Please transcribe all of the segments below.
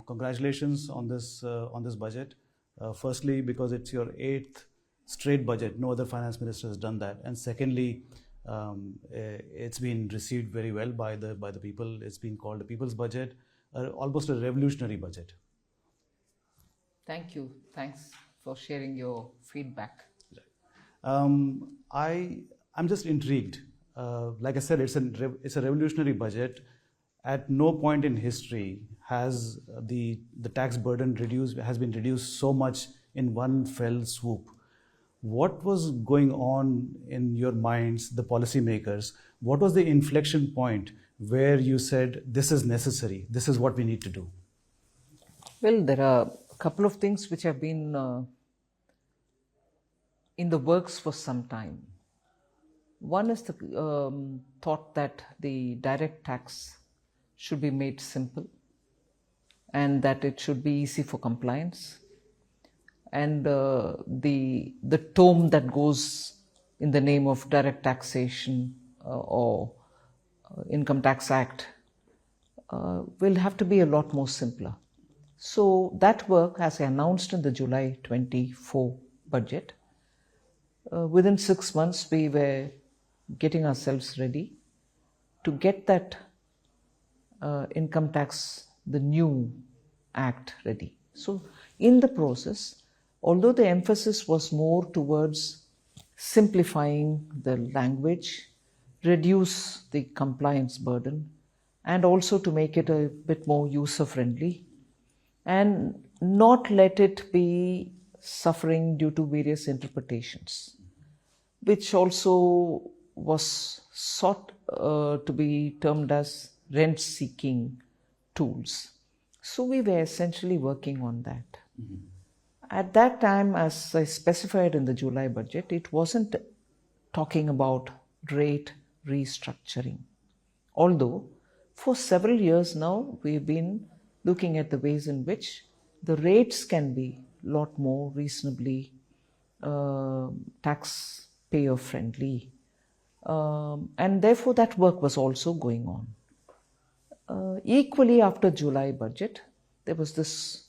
Congratulations on this budget. Firstly, because it's your 8th straight budget. No other finance minister has done that. And secondly, it's been received very well by the people. It's been called a people's budget, almost a revolutionary budget. Thank you. Thanks for sharing your feedback. I'm just intrigued. Like I said, it's a revolutionary budget. At no point in history has the tax burden has been reduced so much in one fell swoop. What was going on in your minds, the policymakers? What was the inflection point where you said, this is necessary, this is what we need to do? Well, there are a couple of things which have been in the works for some time. One is the thought that the direct tax should be made simple and that it should be easy for compliance. And the tome that goes in the name of direct taxation or Income Tax Act will have to be a lot more simpler. So that work, as I announced in the July 24 budget, within 6 months we were getting ourselves ready to get that income tax, the new act, ready. So in the process, although the emphasis was more towards simplifying the language, reduce the compliance burden, and also to make it a bit more user-friendly, and not let it be suffering due to various interpretations, which also was sought to be termed as rent-seeking tools. So we were essentially working on that. Mm-hmm. At that time, as I specified in the July budget, it wasn't talking about rate restructuring. Although, for several years now, we've been looking at the ways in which the rates can be a lot more reasonably taxpayer-friendly. And therefore, that work was also going on. Equally, after July budget, there was this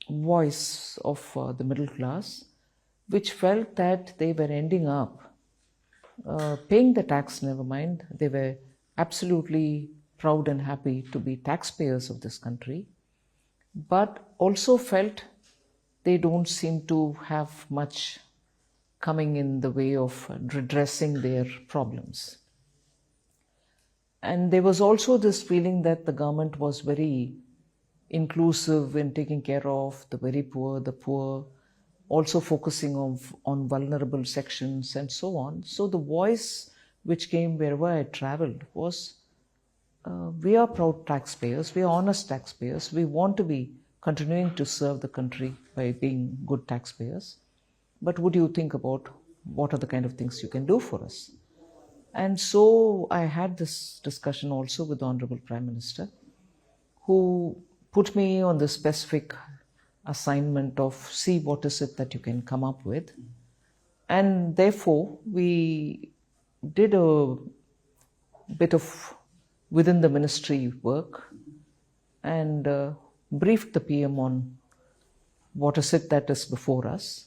voice of the middle class, which felt that they were ending up paying the tax, never mind. They were absolutely proud and happy to be taxpayers of this country, but also felt they don't seem to have much coming in the way of redressing their problems. And there was also this feeling that the government was very inclusive in taking care of the very poor, the poor, also focusing on vulnerable sections and so on. So the voice which came wherever I traveled was, we are proud taxpayers, we are honest taxpayers, we want to be continuing to serve the country by being good taxpayers. But would you think about what are the kind of things you can do for us? And so I had this discussion also with the Honorable Prime Minister, who put me on the specific assignment of see what is it that you can come up with. And therefore, we did a bit of within the ministry work and briefed the PM on what is it that is before us.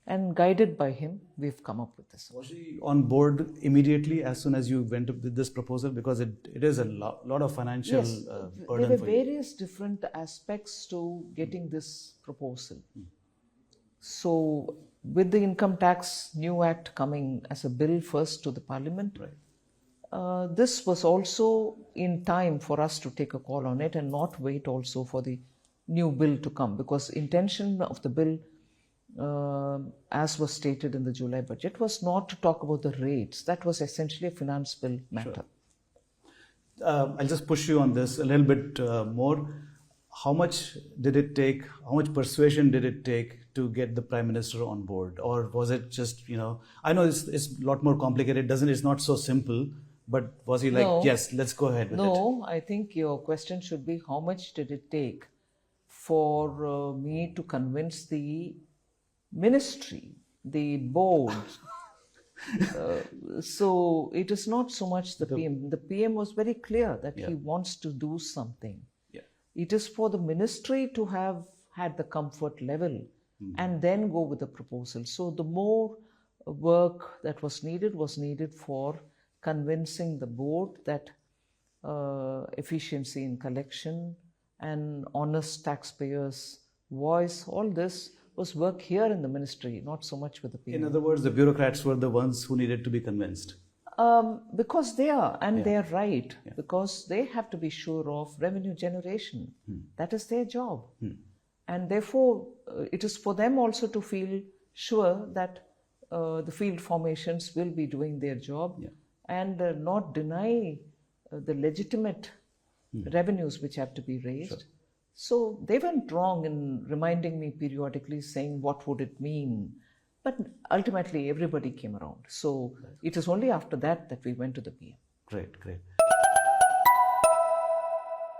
And guided by him, we've come up with this. Was he on board immediately as soon as you went up with this proposal? Because it is a lot of financial burden for you. There were various different aspects to getting this proposal. So with the Income Tax New Act coming as a bill first to the Parliament, right. This was also in time for us to take a call on it and not wait also for the new bill to come, because intention of the bill, as was stated in the July budget, was not to talk about the rates. That was essentially a finance bill matter. Sure. I'll just push you on this a little bit more. How much did it take, how much persuasion did it take to get the Prime Minister on board? Or was it just, I know it's a lot more complicated, it's not so simple, but was he like, yes, let's go ahead with it? No, I think your question should be, how much did it take for me to convince the ministry, the board? So it is not so much the PM. The PM was very clear that he wants to do something. It is for the ministry to have had the comfort level and then go with the proposal. So the more work that was needed for convincing the board that efficiency in collection and honest taxpayers' voice, all this was work here in the ministry, not so much with the PM. In other words, the bureaucrats were the ones who needed to be convinced. Because they are, and they are right, because they have to be sure of revenue generation. That is their job. And therefore, it is for them also to feel sure that the field formations will be doing their job and not deny the legitimate revenues which have to be raised. Sure. So they went wrong in reminding me periodically, saying what would it mean. But ultimately everybody came around. So it is only after that that we went to the PM. Great, great.